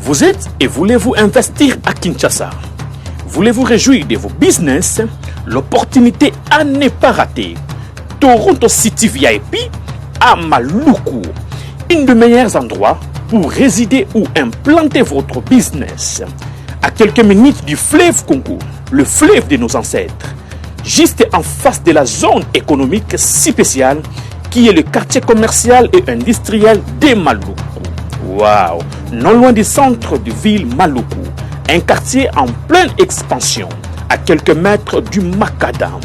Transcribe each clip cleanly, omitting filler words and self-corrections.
Vous êtes et voulez-vous investir à Kinshasa? Voulez-vous réjouir de vos business? L'opportunité à ne pas rater. Toronto City VIP à Maluku, un des meilleurs endroits pour résider ou implanter votre business. À quelques minutes du fleuve Congo, le fleuve de nos ancêtres, juste en face de la zone économique si spéciale qui est le quartier commercial et industriel de Maluku. Waouh! Non loin du centre de ville Maluku, un quartier en pleine expansion, à quelques mètres du Macadam.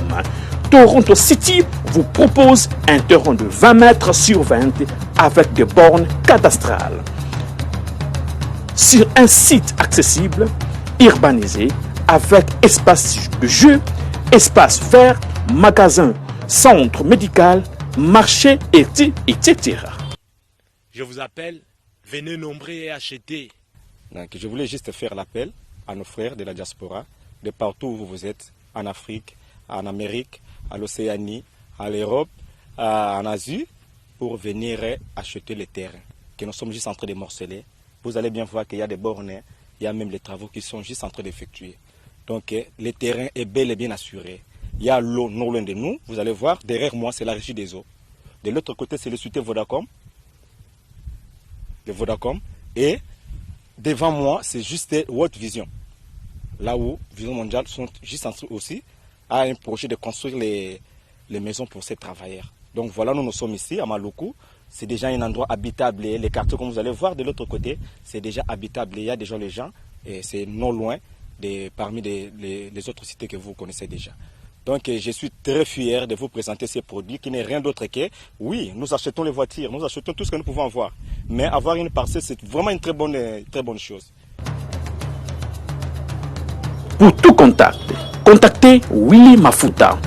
Toronto City vous propose un terrain de 20 mètres sur 20 avec des bornes cadastrales. Sur un site accessible, urbanisé, avec espace de jeu, espace vert, magasin, centre médical, marché, etc. Je vous appelle, venez nombrer et acheter. Donc, je voulais juste faire l'appel à nos frères de la diaspora, de partout où vous êtes, en Afrique, en Amérique, à l'Océanie, à l'Europe, en Asie, pour venir acheter les terrains que nous sommes juste en train de morceler. Vous allez bien voir qu'il y a des bornes, il y a même les travaux qui sont juste en train d'effectuer. Donc le terrain est bel et bien assuré. Il y a l'eau non loin de nous, vous allez voir, derrière moi c'est la régie des eaux. De l'autre côté c'est le société Vodacom. Le Vodacom. Et devant moi c'est juste World Vision. Là où Vision Mondiale sont juste en train aussi à un projet de construire les maisons pour ces travailleurs. Donc voilà, nous sommes ici à Maluku. C'est déjà un endroit habitable. Et les quartiers, comme vous allez voir de l'autre côté, c'est déjà habitable. Il y a déjà les gens et c'est non loin parmi les autres cités que vous connaissez déjà. Donc je suis très fier de vous présenter ces produits qui n'est rien d'autre que, oui, nous achetons les voitures, nous achetons tout ce que nous pouvons avoir. Mais avoir une parcelle, c'est vraiment une très bonne chose. Pour tout contact, contactez Willy Mafuta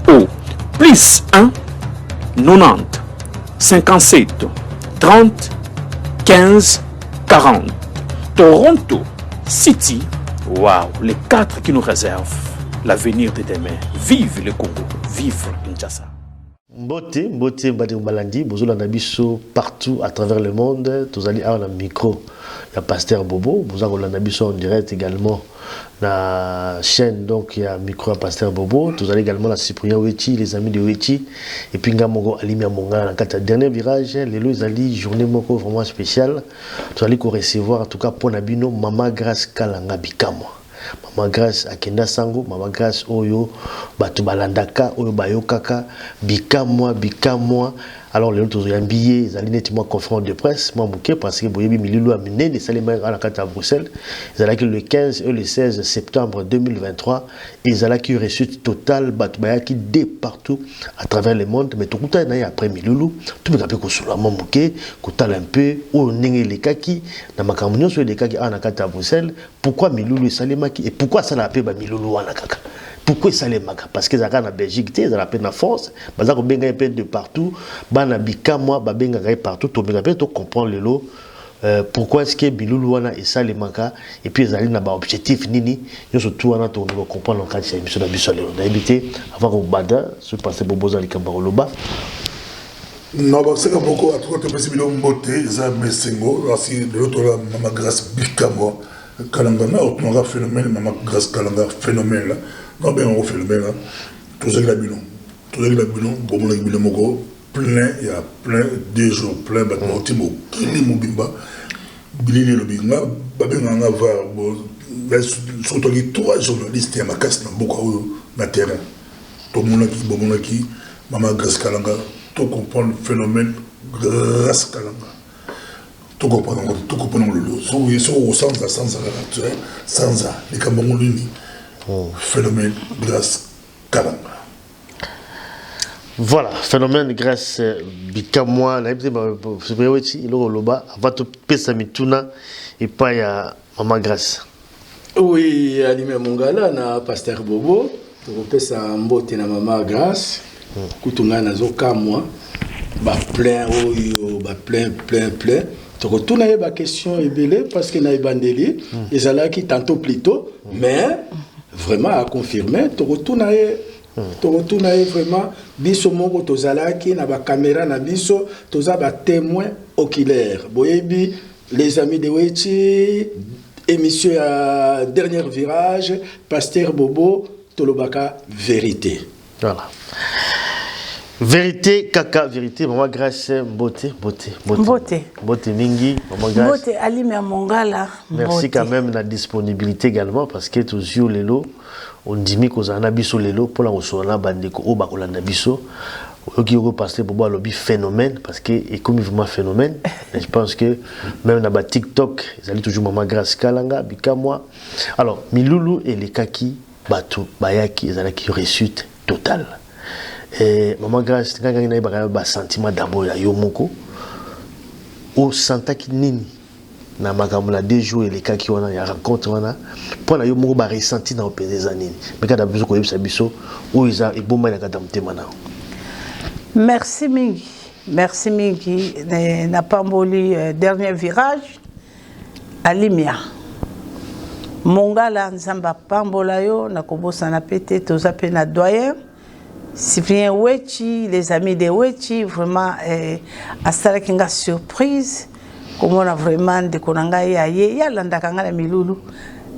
au plus 1 90 57 30 15 40. Toronto City, waouh, les 4 qui nous réservent l'avenir de demain. Vive le Congo, vive Kinshasa. Mbote, Mbadi Malandi, Bozola Nabiso partout à travers le monde. Tous allez avoir un micro. Il y a Pasteur Bobo, Bozola Nabiso en direct également. La chaîne, donc il y a micro à Pasteur Bobo. Tous allez également la Cyprien Wechi, les amis de Wechi. Et puis Ngamongo Alimia Monga, dans le dernier virage, les lois allez journée moko vraiment spéciale. Tous allez recevoir en tout cas pour Nabino, Mama Grace Kalanga Bikamo. Mama Grace Akenda Sango, Mama Grace Oyo, Batu Balandaka, Oyo Bayokaka, Bikamwa. Alors les autres ont billet, ils allaient nettement conférence de presse, moi bouquet parce que Boyebi Mililou a mené des salimans à la carte à Bruxelles. Ils allaient que le 15 et le 16 septembre 2023, ils allaient que réussite totale, Batbayaki dès partout à travers le monde. Mais tout le temps, après Mililou, tout le monde a sur la main bouquet, Koutal un peu, ou n'engé les kaki, dans ma communion sur les kaki à la carte à Bruxelles. Pourquoi Mililou et Salimaki et pourquoi ça n'a pas Mililou à la kaka? Pourquoi ça les marque? Parce qu'ils sont en Belgique, ils sont en France, ils ont de partout, ils ont partout, tu comprends le lot. Pourquoi est-ce que Biloulouana et ça les marque? Et puis ils ont un objectif, nini, nous surtout on a comprendre le cadre de l'émission d'Abissole. On a évité, avant qu'on bada, ce passé pour Boza Likambaroloba. Non, c'est que beaucoup, à tout cas, tu peux monter, ils ont mis Sengo, de l'autre là, Mama Grace Bikamo, Kalangana, on a phénomène, Mama Grace Kalanga, phénomène là. Non, bien, on fait le même, tout ça, il y a bilan. Tout ça, il y a bilan, bon, il y a bilan, plein, il y a plein, des jours, plein, bâtiment, Timo, Kili Moubimba, Billy Lobinga, Babin Navar, surtout les 3 journalistes, il y a ma casse dans beaucoup de terrain. Tout le monde qui, Maman Grace Kalanga, tout comprend le phénomène Grace Kalanga. Tout comprend le lot. Ils sont au sens de la sens naturel, sans ça, les Cameroun l'uni. Phénomène Grace Kalanga. Voilà, phénomène Grace Bikamwa, il loba, avant de pesa mituna et pas ya Mama Grace. Oui, Alimé Mongala na Pasteur Bobo, tu pesa mbote na Mama Grace, kutunga na zoka moi, ba plein oyo, ba plein. Tu retournes à la question ébélée parce qu'il y a des bandeliers, ils allaient qui tantôt plus tôt, mais vraiment à confirmer, tu retournes vraiment, biso moko tozalaki na ba caméra na biso, toza ba témoin oculaire. Boyebi les amis de Wechi, émission à Dernier Virage, Pasteur Bobo, Tolobaka, Vérité. Voilà. Vérité, Kaka, vérité, maman Grâce, beauté. Beauté mingi, maman Grâce. Beauté, Ali Mongala. Merci quand même de la disponibilité également, parce que toujours les lots, on dit qu'on a un abisso les lots, pour la ressource, bandeko, au bakola nabisso. Ok, on passer pour voir le phénomène, parce que et comme vraiment phénomène, je pense que même dans TikTok, ils allaient toujours maman Grâce Kalanga, bika moi. Alors, Miloulou et les kaki, Batu, Bayaki, ils allaient qui réussite totale. Et maman Grâce, quand il y a un sentiment d'abord, il y a Yomoko, au sentaki nini, na makamula deux jours et les kaki, il y a rencontre, pour la Yomoko, il y a ressenti dans les années. Mais quand il y a besoin de ça, où ils ont bon mal à cadamter maintenant. Merci Mingi, n'a pas mboli dernier virage, Alimia. Mongala nzamba pambola yo, na kobosa na pété, tozape na doyen. Si bien Wechi, les amis de Wechi, vraiment, à ça qui est surprise, comme on a vraiment de konanga ya landa kanga na milulu.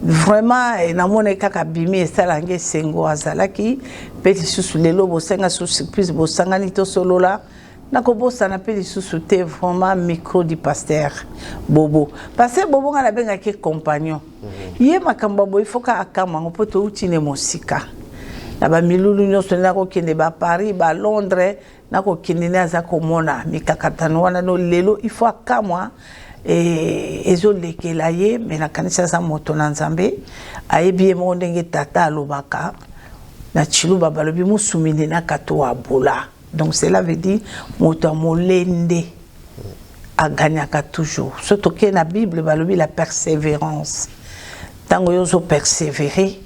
Vraiment, na mone kaka bimi esalange sengo azalaki, peti susu lelo bosenga sous surprise bosanga nito solola. Na kobosa na peti susu te vraiment micro du pasteur Bobo. Pasteur Bobo ngana benga ki compagnon. Ye makamba boy foka akama ngopoto utine mosika. Na ba milulu nyonso nako kende ba Paris ba Londres nako kende naza komona mikakatano wana no lelo il faut akamwa ezo lekela ye mais na kanisa za moto na nzambe ayebi mo ndenge tata alobaka na chiluba balobi musumine na kato abola. Donc cela veut dire moto molende aganyaka toujours. Surtout que na Bible balobi la persévérance. Tango yozo persévérer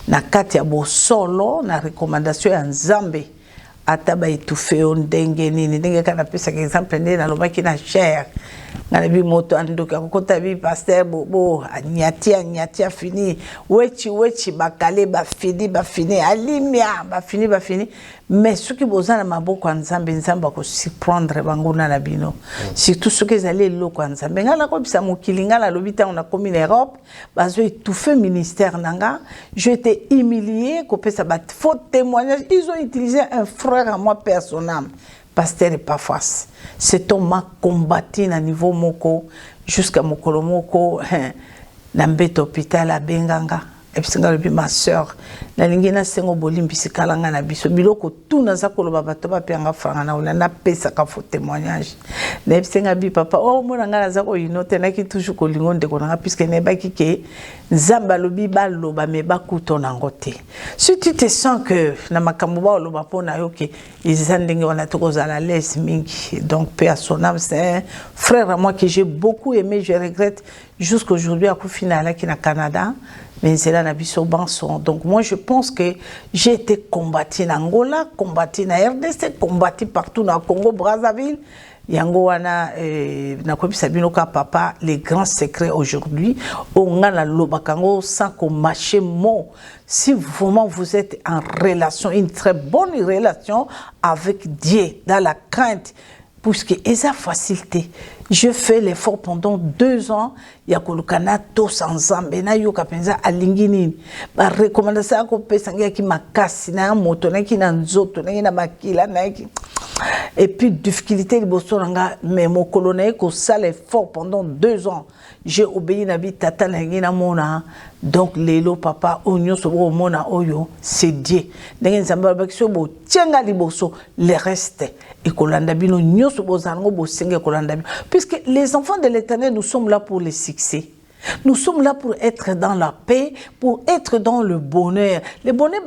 na kati ya bosolo na recommandation ya nzambe ataba étouffé on ndenge nini ndenge kana pesa exemple ndenge na lobaki na cher ngana bi moto andoka kokota bi pasteur Bobo nyatia fini wechi bakale ba fini alimia ba fini mais ce qui bozana maboko nzambe ko surprendre banguna na bino surtout ce que zali loko nzambe ngala ko bisa mokilinga la lobita on a commis l'Europe bazo étouffé ministère nanga je été humilié ko pesa ba faux témoignage ils ont utilisé un frère à moi personnel. Pasteur et pas face. C'est on m'a combattu à niveau moko jusqu'à mokolo moko na mbete hôpital à Benganga. Et puis c'est ma sœur. Na lingina sengo bolimbi sikalanga na biso biloko tout na zakolo babato ba pianga franga na olanda pesa ka faux témoignage. Na senga bi papa oh mona ngana zako inote na ki toujours ko lingonde ko na puisque ne ba kike nzamba lobi ba loba me ba kuto na ngote. Si tu te sens que na makambo ba loba pona yo ke izandenge wana toko za la laisse mingi. Donc paix à son âme, c'est un frère à moi que j'ai beaucoup aimé, je regrette jusqu'aujourd'hui à coup final qui na Canada. Mais c'est là na banson. Donc moi je pense que j'ai été combattu en Angola, combattu en RDC, combattu partout dans Congo Brazzaville. Yango wana na kopi sabino ka papa les grands secrets aujourd'hui on a la lobakango sans qu'on mâche mot. Si vraiment vous êtes en relation, une très bonne relation avec Dieu dans la crainte, puisque esa facilité. Je fais l'effort pendant 2 ans. Il y a kolukana to sanzambe na yo kapenza alingini. Ba recommandation ko pesa ngia ki makasi na moto na ki na nzoto na makila na ki. Et puis difficulté liboso nga mais mon colonel ko sale l'effort pendant 2 ans. J'ai obéi na bi tata na ngina mona. Donc lelo papa onyo so bo mona oyo c'est Dieu. Ndenge nzamba bakso bo tienga liboso le reste et kolanda bino nyoso bo zango bo senge kolanda bino. Puisque les enfants de l'Éternel, nous sommes là pour les succès. Nous sommes là pour être dans la paix, pour être dans le bonheur. Le bonheur,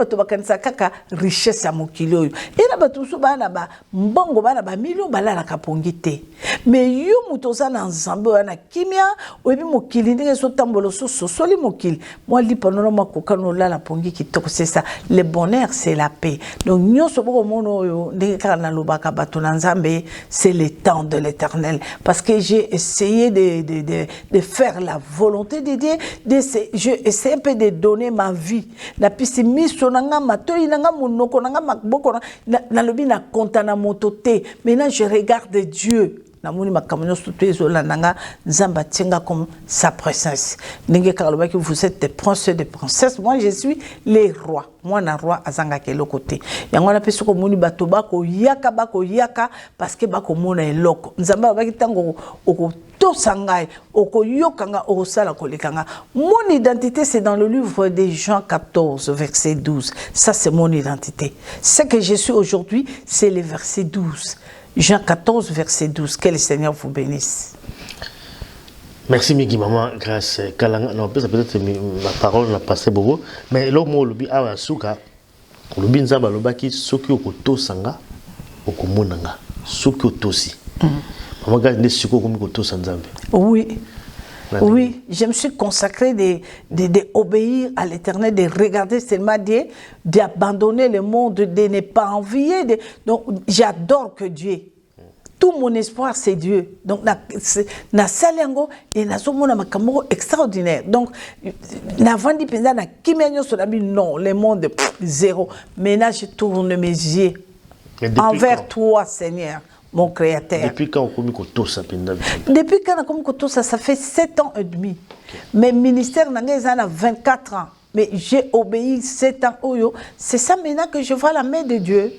c'est kaka richesse à mokilio. Et là, batusu bana ba mbongo bana ba million bala la kapongite. Mais yo mutoza na nzambe wana kimia, oyebi mokili ndenge so tambolo so soli mokili. Moi li panono makoka no la pongi kitoko, c'est ça. Le bonheur, c'est la paix. Donc nyoso boko mono yo ndenge kala na lobaka bato na nzambe, c'est le temps de l'Éternel. Parce que j'ai essayé de faire la volonté de Dieu, j'ai essayé un peu de donner ma vie. La piscine sonanga matoi nanga monoko nanga makboko na lobi na konta na motote. Maintenant je regarde Dieu. na moni makamno surtout ezolandanga nzamba tinga comme sa princesse ndenge kaloba que vous êtes des princes et des princesses, moi je suis les rois, moi na roi azanga kelo côté yango na peso ko moni bato bako yaka parce que bako mona eloko nzamba ba kitango oko to sangai oko yokanga oko sala kolekanga. Mon identité c'est dans le livre de Jean 14 verset 12, ça c'est mon identité, ce que je suis aujourd'hui c'est le verset 12, Jean 14 verset 12. Que le Seigneur vous bénisse. Merci Miki maman, grâce Kalanga. Non, peut-être ma parole n'a pas passé beaucoup, mais là moi le bi awa suka, le bi nzaba lobaki soki okoto sanga okomonanga, soki otosi. Maman garde siko komi koto sanzambe. Oui. Oui, je me suis consacré d'obéir à l'Éternel, de regarder seulement Dieu, d'abandonner le monde, de ne pas envier. Donc, j'adore que Dieu. Tout mon espoir, c'est Dieu. Donc, na salengo et na somona makamoro extraordinaire. Donc, na vandi penda na kimenyo solabi non, le monde zéro. Maintenant, je tourne mes yeux envers toi, Seigneur. Mon créateur. Depuis quand on commis Kotosa? Depuis quand on commis Kotosa, ça fait 7 ans et demi. Mais ministère n'a a 24 ans. Mais j'ai obéi 7 ans. C'est ça maintenant que je vois la main de Dieu.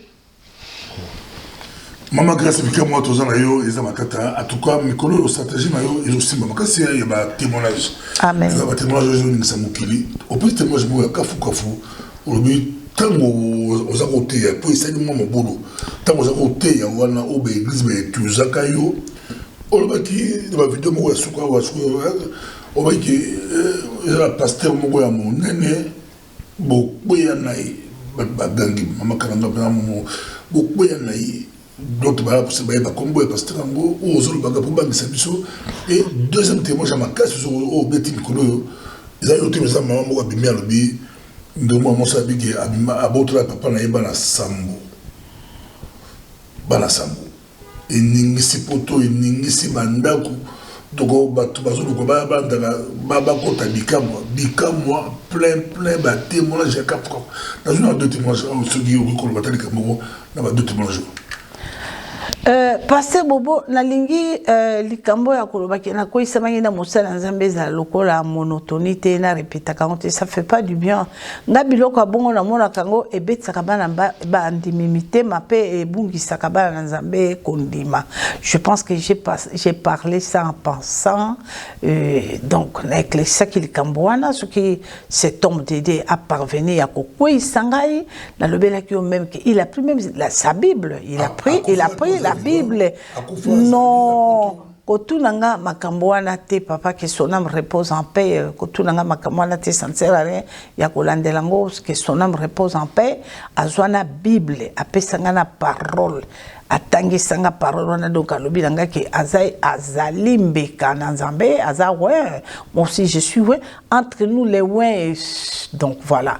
Maman grâce à moi tous ans yo ils ont en tout cas mes collègues stratégie mayo ils aussi maman kasi il y a témoignage. Amen. Il y a témoignage je ne sais mukili. Au plus témoignage moi kafu au but tango aux côtés pour essayer moi mon boulot. Tango aux côtés ya wana obe église mais tu zakayo. On va qui dans la vidéo moi suka wa suka on va qui le pasteur moi ya mon nene beaucoup ya nai bagangi maman kananga mo beaucoup ya nai. D'autres comme parce que et deuxième témoin j'ai ma casse au Betty Nicolo ils ont été mes maman moi bimia lobi de moi mon sabi qui a botra papa na yeba na sambo bana sambo et ningisi poto et ningisi bandako toko batu bazulu ko ba bandaka baba kota bikamwa plein ba témoin j'ai quatre dans une deux témoins ceux qui ont ko batali kamoko na ba deux témoins. Pasteur Bobo nalingi likambo ya kolobaki na ko isamangi na mosala nzambe za lokola monotonité na répéta quand ça fait pas du bien nga biloko bongo na mona kango ebetsaka bana ba ndimimité mape ebungisaka bana nzambe kondima. Je pense que j'ai parlé ça en pensant donc avec les saki likambo wana ce qui cet homme d'aider à parvenir à kokoi sangai na lobela ki même il a pris même sa Bible, il a pris la Bible. Non, Kotunanga Makamboana te papa que son âme repose en paix. Kotunanga Makamboana te ça ne sert à rien. Yakolandelango que son âme repose en paix. Azwana Bible, apesangana parole. Atangi sanga parole na donc alobi nanga ke azalimbe kana nzambe aza ouais moi aussi je suis ouais entre nous les ouais donc voilà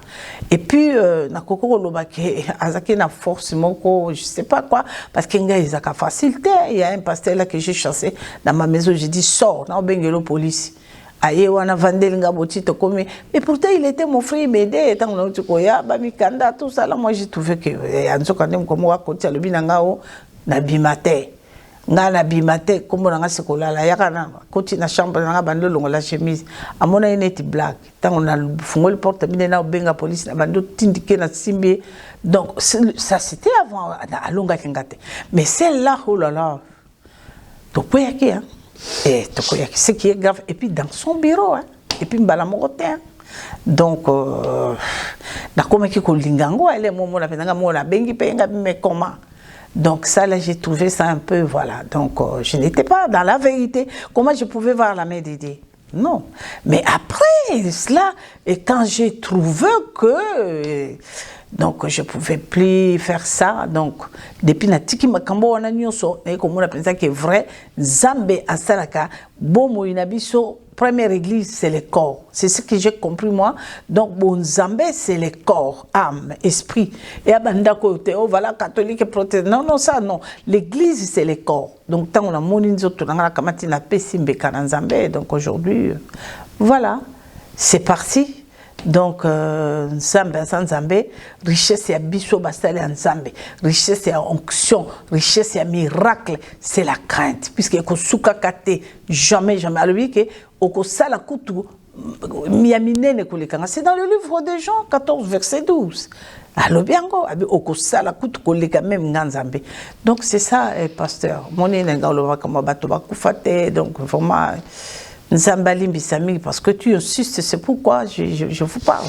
et puis na koko loba ke azaki na force moko je sais pas quoi parce que nga izaka facilité il y a un pasteur là que j'ai chassé dans ma maison j'ai dit sors na bengelo police aye wana vandelinga botito comme mais pourtant il était mon frère m'aider tant on tu koya ba mikanda tout ça là moi j'ai trouvé que anzo quand même comme wa côté le binangao na bimate nga na bimate comme on a sekola la yakana côté na chambre na bando longo la chemise amona ineti black tant on a fungoli porte bine na benga police na bando tindike na simbi donc ça c'était avant à longa kingate mais celle-là oh là là to koyaki hein. Et ce qui est grave, et puis dans son bureau, hein, et puis mbala mokote, donc na comme qui kolingango, elle est momo la penanga mo la bengi penga mais comment? Donc ça là j'ai trouvé ça un peu voilà. Donc je n'étais pas dans la vérité. Comment je pouvais voir la main d'Dieu? Non. Mais après cela, et quand j'ai trouvé que donc je pouvais plus faire ça donc depuis natiki makambo wana nyonso na komona penza que vrai Zambe asalaka bomo inabiso première église c'est le corps, c'est ce que j'ai compris moi. Donc bon Zambé c'est le corps, âme, esprit et abanda côté oh voilà catholique et protestant non ça non, l'église c'est le corps. Donc tant on a moni nzoto na kamati na pesimbe kana Zambé donc aujourd'hui voilà, c'est parti. Donc, Nzambe, sans Nzambe, richesse et biso basale en Nzambe, richesse et onction, richesse et miracle, c'est la crainte. Puisque kosuka kate, jamais, jamais. Alors, oui, que okosala kutu, miamine kolekanga. C'est dans le livre des Jean 14, verset 12. Alors, bien, okosala kutu koleka même Nzambe. Donc, c'est ça, pasteur. Mon nenga comme bato bakufate, donc vraiment. Nzambali Mbisami, parce que tu insistes, c'est pourquoi je vous parle.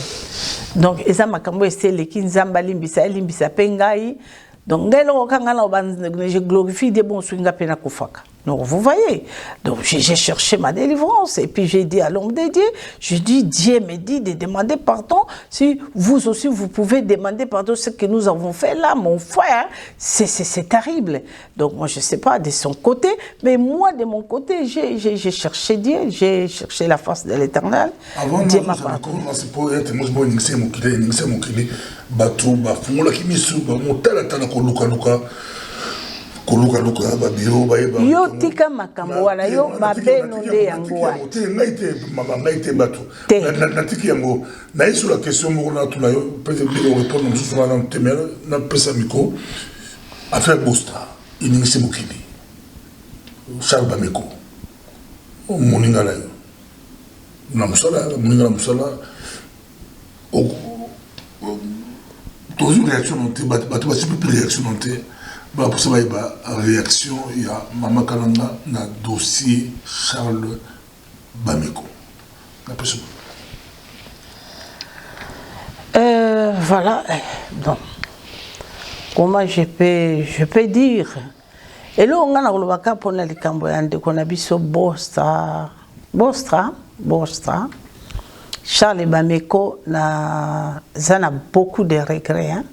Donc, Eza Makambo c'est le qui Nzambali Mbisapengai. Donc, je glorifie des bons swinga pena kufaka. Donc, vous voyez. Donc, j'ai cherché ma délivrance. Et puis, j'ai dit à l'homme de Dieu, je dis, Dieu me dit de demander pardon. Si vous aussi, vous pouvez demander pardon, ce que nous avons fait là, mon frère, c'est terrible. Donc, moi, je ne sais pas de son côté, mais moi, de mon côté, j'ai cherché Dieu, j'ai cherché la face de l'Éternel. Avant, Dieu m'a pardonné. Yo tika makambo wana yo mabeno nde yango wana ngai te bato natiki yango naye sur la question moko na tuna yo peut-être que répondre mosusu wana temela na pesa micro affaire Bosta iningisi mokili Charles Bameko moninga na yo na musala moninga na musala dans une réaction noté bato basi plus réaction noté. Bah, pour ça, il y a réaction, il y a Maman Kalanga dans le dossier Charles Bameko. Voilà. Donc, comment je peux dire? Et là, on a le waka pour les Camboyans, qu'on a vu sur Bosta. Charles Bameko, a beaucoup de regrets. Hein?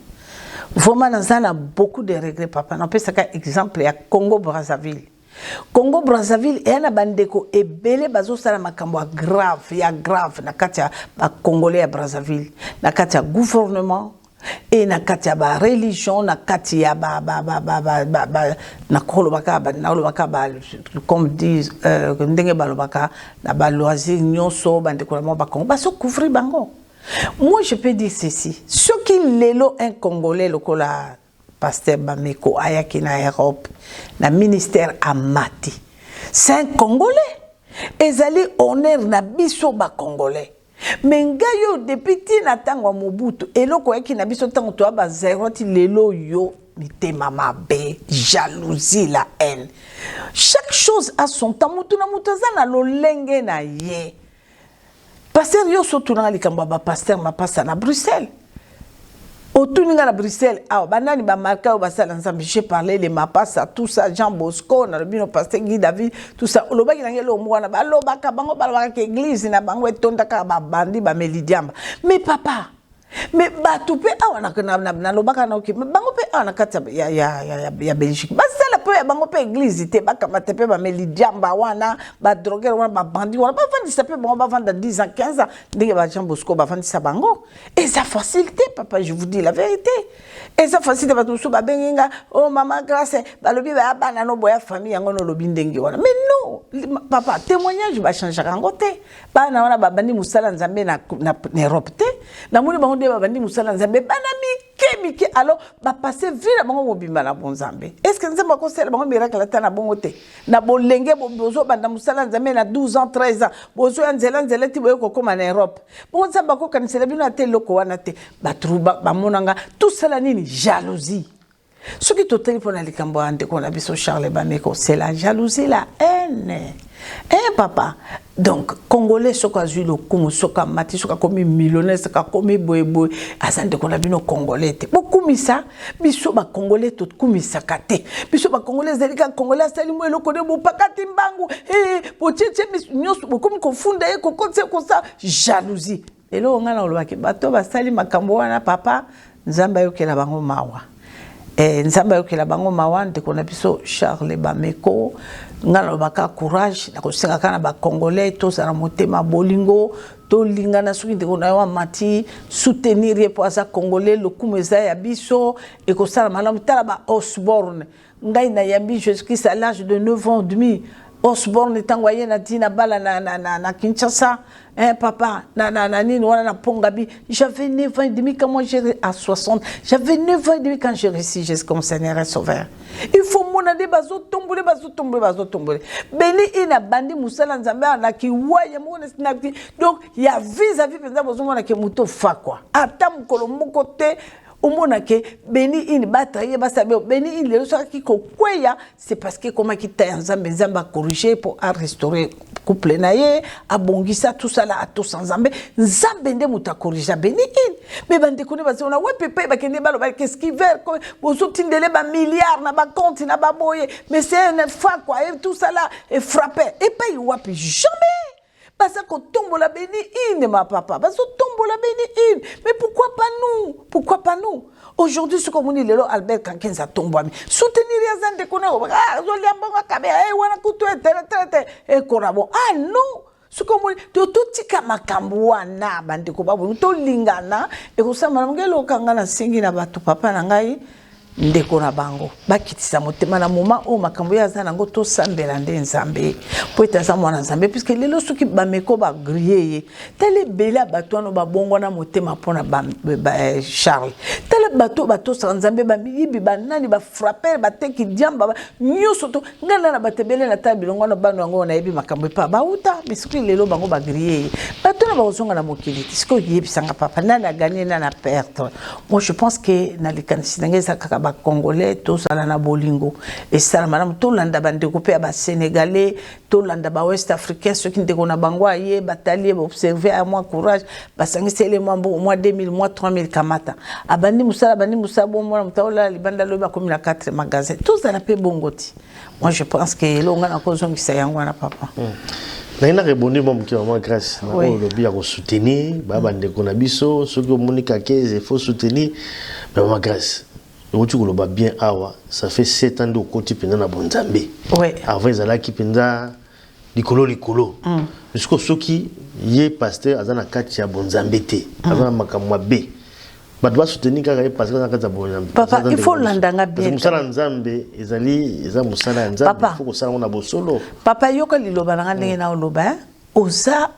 Vraiment, on a beaucoup de regrets, papa. On peut faire un exemple, il y a Congo-Brazzaville. Congo-Brazzaville, il y a un bandeko et belé bazo sala makambo grave, il y a grave, na katia Congolais à Brazzaville, na katia gouvernement et na katia ba religion, na katia na kolobaka comme disent ndenge balobaka na ba loisir nyonso bandeko na ba Congo, ba so couvrir bango. Moi, je peux dire ceci. Ce qui l'élo un Congolais, le pasteur Bameko, ayaki na Europe, na ministère Amati, c'est un Congolais. Ezali honneur na biso ba Congolais. Mais ngayo depuis tina tango Mobutu, eloko yaki na biso tango to ba zéro ti lelo yo mité mama be, jalousie, la haine. Chaque chose a son temps. Mutuna mutazana lo lenge na ye. Pasteur yo sotu na likambo ba pasteur ma passa na Bruxelles. Otuninga na Bruxelles, ah banani ba marka ba sala ensemble, j'ai parlé les mapassa tout ça Jean Bosco na le bino pasteur Guy David tout ça olobaki na ngelo mwana ba lobaka bango ba ka église na bango etonda ka ba bandi ba melidiamba. Mais papa, mais batou pe awana na lobaka na oki bango pe awana kata ya Belgique. Ba sala pe bango pe église te ba kamate pe ba melidiamba wana ba droguer wana ba bandi wana ba vandi ça pe bango ba vanda 10 ans 15 ans ndenge ba Jean Bosco ba vandi ça bango. Et ça facilité papa, je vous dis la vérité. Et ça facilité ba tout ba benginga oh maman grâce ba lobi ba bana no boya famille yango no lobi ndenge wana. Mais non papa, témoignage ba changer yango te. Ba na wana ba bandi musala nzambe na Europe te. Na muli bango de ba bandi musala nzambe bana mike alors ba passer vile bango mobimba na bonzambe. Est-ce que nzambe ko sel bango miracle la na bongo te. Na bolenge bozo banda musala nzambe na 12 ans 13 ans. Bozo nzela ti boyo ko koma na Europe. Bon nzambe ko kanisela bino ate loko wana te. Ba trouba ba monanga tout cela nini jalousie. Ce qui est pour les Cambodgiens qu'on a vu sur Charles Bameko, c'est la jalousie, la haine. Hein, papa? Donc, Congolais, ce qu'on a vu, le Koumou, ce qu'on a mati, ce qu'on a commis millionnaire, ce qu'on a commis boy, azande qu'on a vu nos Congolais. Beaucoup mis ça, biso ba Congolais tout koumi sakate. Biso ba Congolais, zélika Congolais, salimou et le connaît, bon pakati mbangu, pour tchétché, nyos, comme confondé, kokote, comme ça, jalousie. Et là, on a l'olwaki, bato, ba salim makambo wana, papa, nzamba yoke la bango mawa. Nzamba yokela bango mawande kona biso Charles Bameko ngalo baka courage na kosenga kana ba Congolais to sala motema bolingo to lingana soki de kona wa mati soutenir ye pour sa Congolais le kumeza ya biso et ko sala malamu tala ba Osborne ngai na yambi jusqu'à l'âge de 9 ans et demi Osborne tangwaye na dina bala na Kinshasa, hein papa, na nini wana na Pongabi. J'avais 9 ans et demi quand moi j'ai à 60. J'avais 9 ans et demi quand j'ai réussi j'ai comme Seigneur et Sauveur. Il faut monade bazo tomber. Beni ina bandi musala nzambe na kiwaya mona snapti. Donc il y a vis-à-vis pendant besoin na ke muto fa quoi. Ata mukolo moko te omona ke beni ini bataye basabe beni ini le soki ki kokweya c'est parce que comment ki ta nzambe nzamba corriger pour à restaurer couple naye abongisa tout ça là à tous nzambe nzambe nde muta corriger beni ini mais bande kone bazona ouais pepe bakende balo ba qu'est-ce qui veut bozo tindele ba milliards na ba compte na ba boye mais c'est une fois quoi et tout ça là est frappé et pas y wapi jamais. Parce qu'on tombe la béni ma papa. Parce qu'on tombe la béni mais pourquoi pas nous? Pourquoi pas nous? Aujourd'hui, ce qu'on dit, le Albert Kanken ça tombe. Soutenir les gens de connaître. Ah, Zoliambonga Kabe, wana kutu et korabo. Ah non! Ce qu'on dit, tout tika makambuana bande ko babu to lingana et ko sama ngelo kangana singi na batu papa na ngai. Ndeko na bango bakitisa motema na moma o makambo ya za nango to sambela nde nzambe po etaza mwana nzambe puisque lelo soki bameko ba griller tele bela batwano ba bongo na motema pona ba Charles tele bato sa nzambe ba miyibi banani ba frapper ba teki diamba nyoso to ngala na batebele na tabilongo na bano ngo na yebi makambo pa ba uta biski lelo bango ba griller bato na ba ozonga na mokili siko yebisanga papa nana gagner nana perdre. Moi je pense que na likanisi ngeza kaka ba Congolais, tous à la bolingo. Et ça, madame, tout l'anda bandécoupé à Sénégalais, tout l'anda Ouest africain, ceux qui ne déconnent pas, yé, batailler, observer à moi courage, parce que c'est les membres, au moins 2000, moins 3000 kamata. Abandi Moussa, bon, moi, m'taola, les bandes là, comme la 4 magasins, tous à la paix bongoti. Moi, je pense que l'on a la cause qui s'est en papa. Il a répondu qui vraiment grâce au lobby à soutenir, baba ndekona biso, ceux qui ont monique il faut soutenir, mais vraiment grâce. Bien awa, ça fait 7 ans de côté pendant la Bonzambe. Ouais. Avant ils allaient qui pendant likolo. Jusqu'au ceux qui y pasteur azana kati ya Bonzambe te, avant makamwa B. Ba doit soutenir quand il pasteur dans kati ya Bonzambe. Papa, il faut l'andanga bien. Musala nzambe, ezali musala nzambe, il faut que ça on a bosolo. Papa yoko liloba nga ndenge na loba, oza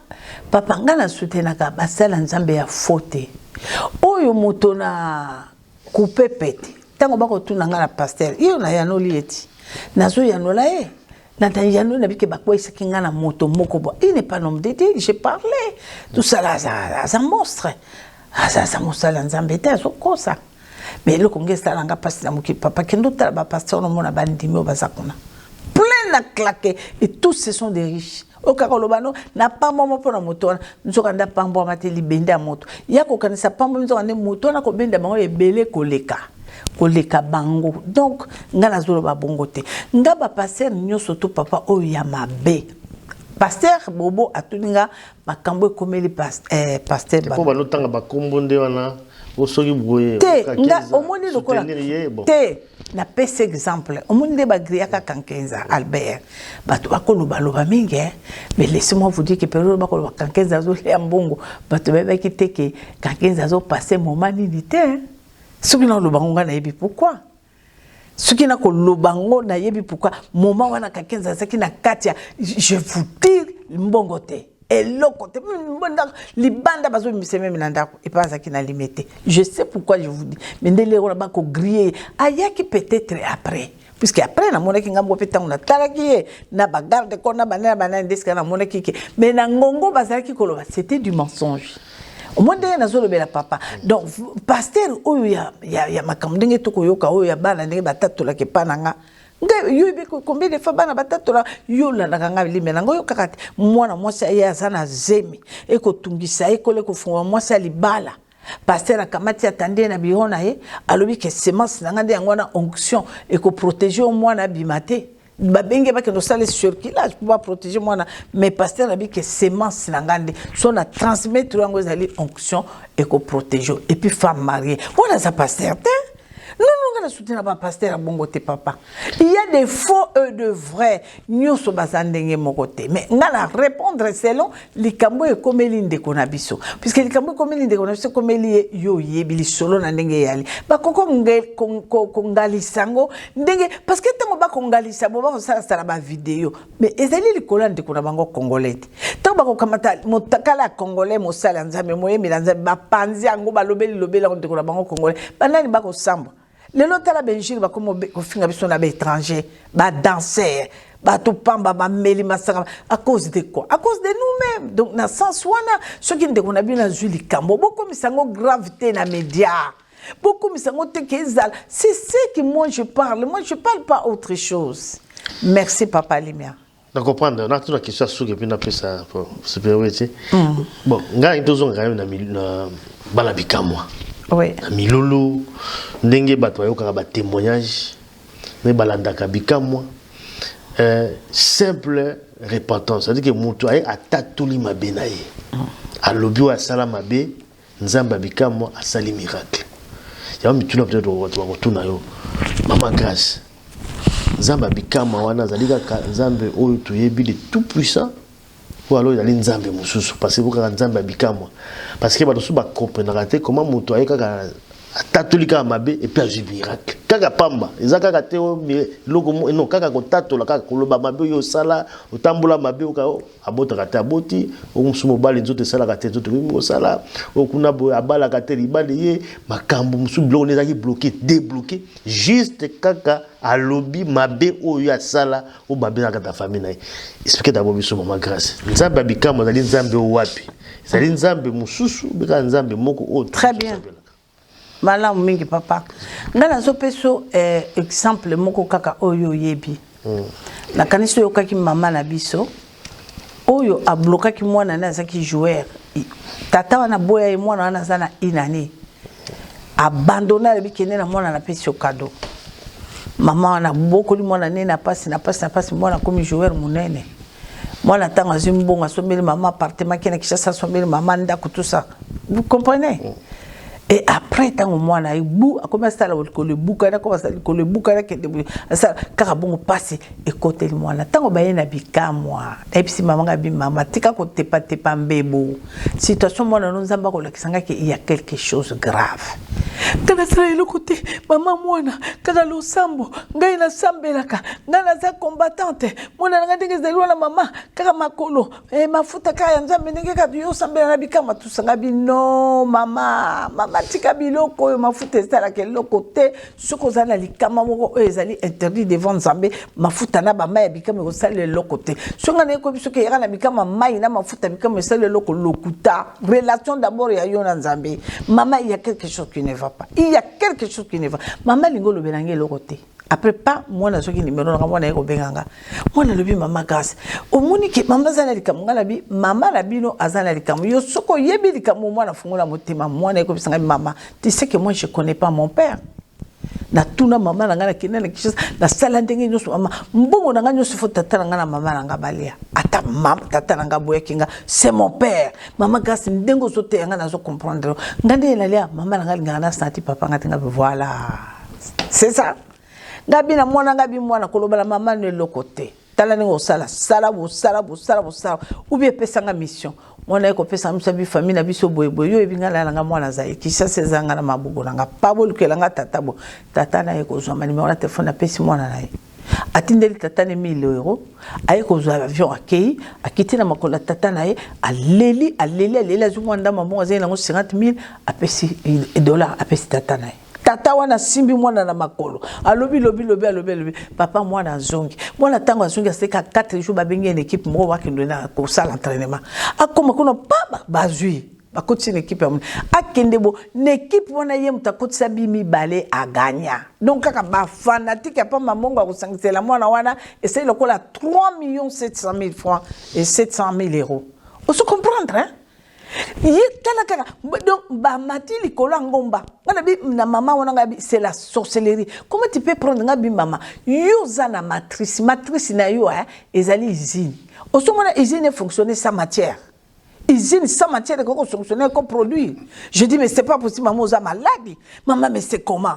papa ngana soutenir ka basala nzambe ya faute. Oyo moto na couper pete. Tango bako tuna nga na pasteur iyo na yanoli eti nazo yanola na yano na bike bakwa isaki nga na moto moko bo il n'est pas nom de Dieu j'ai parlé tout ça là ça monstre ça mosala nzambe te so kosa mais le kongesa nga pasteur moki papa kendo tala ba pasteur no mona bandimi o bazakuna plein na claquer et tous ce sont des riches au kakolobano na pambo mo pona moto nzoka nda pambo mate libenda moto yako kanisa pambo nzoka ne moto na ko benda bango ebele koleka bango donc ngana zolo ba bongo te ngaba passer nyoso to papa o ya mabe pasteur bobo atuninga makambo komeli pasteur ba ko ba lotanga ba kombonde wana osoki boye te nga omoni lokola te na pese exemple omoni de ba griaka kankenza Albert bato bakolo baloba mingi mais laissez-moi vous dire que période bakolo kankenza zo le mbongo bato ba ki teke kankenza zo passer moment nini te ce qui n'a le bango na yebi pourquoi ce qui n'a que le bango na yebi pourquoi moment wana kankenza ça qui na katia je vous dire mbongo te et l'autre côté libanda bazo mi seme minanda et pas ça qui n'a limité je sais pourquoi je vous dis mais ndele on ba ko griller ayaki peut-être après puisque après na mona kinga mbo peta on a talaki na bagarde ko na bana ndeska na mona kike mais na ngongo bazaki koloba c'était du mensonge. Au moins na zolo bela papa donc pasteur oyo ya makambo ndenge tokoyoka oyo ya bana ndenge batatola ke pananga ngai yobi combien de fois bana batatola yola na kanga limela ngoyo kakati mwana mwasi ya sana zemi ekotungisa ekole kofunga mwasi libala pasteur akamati atande na bihona alobi ke semence nanga nde ngwana onction ekoprotéger mwana bimate babenge ba que ça les circulage pour protéger moi mais pasteur a dit que semence nangande son a transmettre ngo zali onction et ko protéger et puis femme mariée voilà ça pasteur non la soutenir ba pasteur bongo te papa. Il y a des faux et de vrais. Nous sommes basandenge mon côté. Mais ngala répondre selon likambo e komeli ndeko na biso. Puisque likambo komeli ndeko na biso komeli yo yebili solo na ndenge yali. Ba koko kongali sango ndenge parce que tango ba kongali sa bo ba sala ba vidéo. Mais ezali likola ndeko na bango congolais. Tango ba ko kamata motakala congolais mo sala nzambe moye milanza ba panzi ango ba lobeli lobela ndeko na bango congolais. Banani ba ko samba. Les lots la Belgique va comme au fin de étranger, va danser, va tout pamba, va mêler massacre à cause de quoi? À cause de nous-mêmes. Donc dans sens où ceux qui nous ont bien azuli cambo, beaucoup de sango gravité na médias, beaucoup de sango tekezal. C'est ce que moi je parle. Moi je parle pas autre chose. Merci papa Limia. Donc comprendre, on a toute la question sur que puis on appelle ça pour supériorité. Bon, nga intozon quand même na balabika moi. Oui. Milolo, ndenge bato ayokaka ba témoignage, ne balandaka bikamwa. Simple repentance, c'est-à-dire que mutu ay atatuli mabe na ye. Alobi wa sala mabe, nzamba bikamwa asali miracle. Ya mituna peut-être rotuna yo. Mama grâce. Nzamba bikamwa wana zalika nzambe oyo toyebi le tout puissant. Ou alors il y a nzambe mususu parce que vous nzambe bikamwa parce que bato ba comprendre comment moto ayeka tatulika mabe et puis azu miracle kaka pamba ezaka kate logo non kaka ko tatola kaka koloba mabe yo sala otambola mabe oka abota kate aboti omusumo bali nzote sala kate nzote ko sala okuna bo abala kate libali ye makambo musu bloqué nezaki bloqué débloqué juste kaka alobi mabe oyo ya sala o mabe na kata famille na expliquer d'abord biso mama grâce nzambe bikamo zali nzambe wapi zali nzambe mususu bika nzambe moko o très bien. Mala mingi papa. Ngana zo peso exemple moko kaka oyo yebi. Na kaniso yo kaki mama na biso. Oyo a bloqué ki mwana na zaki joueur. Tata wana boya e mwana wana zana inani. Abandonner bi kene na mwana na peso cadeau. Mama wana boko li mwana nena passe mwana comme joueur munene. Mwana tanga zimbonga someli mama appartement kena kishasa someli mama ndako tout ça. Vous comprenez? Et après, tant au moins, il a commencé à le bouc, il a commencé à le bouc, ça, car bon, passe et côté le mois. Tant au bain, n'habite moi. Et puis, si maman a bien maman, tika côté pas mbebo. Situation, moi, nous avons qu'il y a quelque chose de grave. Quand le côté, maman, moi, quand le sambo, gagne la sambelaka, nana za combattante, moi, n'a regardé que c'est loin la maman, car ma colo, et ma fouta kaya, n'zambe n'enge ka du sambela bikama, tout ça, non, maman, tika biloko oyo mafuta ezala keloko te soko zana likama moko oyo ezali interdit devant nzambe mafuta na bama ya bikama ezali eloko te songa na ekobi soki yaka na bikama mai na mafuta bikama ezali eloko lokuta relation d'abord ya yo na nzambe mama il y a quelque chose qui ne va pas il y a quelque chose qui ne va mama lingo lobelange eloko te après pas moi na soki numéro na moi na eko benganga moi na lobi mama grâce au moni ke mama zana likamu ngala bi mama na bino azana likamu yo soko yebi likamu moi na fungola motema moi na eko bisanga maman tu sais que moi je connais pas mon père na tuna mama na ngala kinana kishasa na sala ndenge nyoso mama mbongo na ngana nyoso tata na ngana mama na ngabalia ata mama tata na ngaboya kinga c'est mon père mama grâce ndengo sote ngana zo comprendre ngande na lia mama na ngala ngana santi papa ngatinga voilà c'est ça ngabi na mwana kolobala mama ne lokote tala ningo sala ou bien pesanga mission mwana eko pesa msabi famille na biso boyeboy yo ebingala nga mwana zai kisha sezanga na mabugo nga pabolukela nga tatabo tata na eko zwa numéro na téléphone na pesi mwana na ye atindeli tata ne 1000 euros ayeko zwa avion akei akiti na makola tata na ye aleli azumwanda mambongo zai nango 50000 apesi $, apesi tata na ye tata wana simbi mwana na makolo alobi papa mwana zongi mwana tango zongi aseka 4 jours ba bengi une équipe mo wa kendo na ko sala entraînement akoma kono papa bazui bakoti une équipe akende bo l'équipe wana ye mutakoti bimi balé a gagner donc kaka ba fanatique ya pa mamongo akosangisela mwana wana essaye lokola 3 700 000 francs et 700 000 euros on se comprendre hein. Donc, mati likolo ngomba. Na maman wana c'est la sorcellerie. Comment tu peux prendre ngabi maman? Yoza na matrice na yo ezali usine. Osomona usine fonctionner sans matière. Usine sans matière comment fonctionner comme produit. Je dis mais c'est pas possible maman oza malade. Maman mais c'est comment?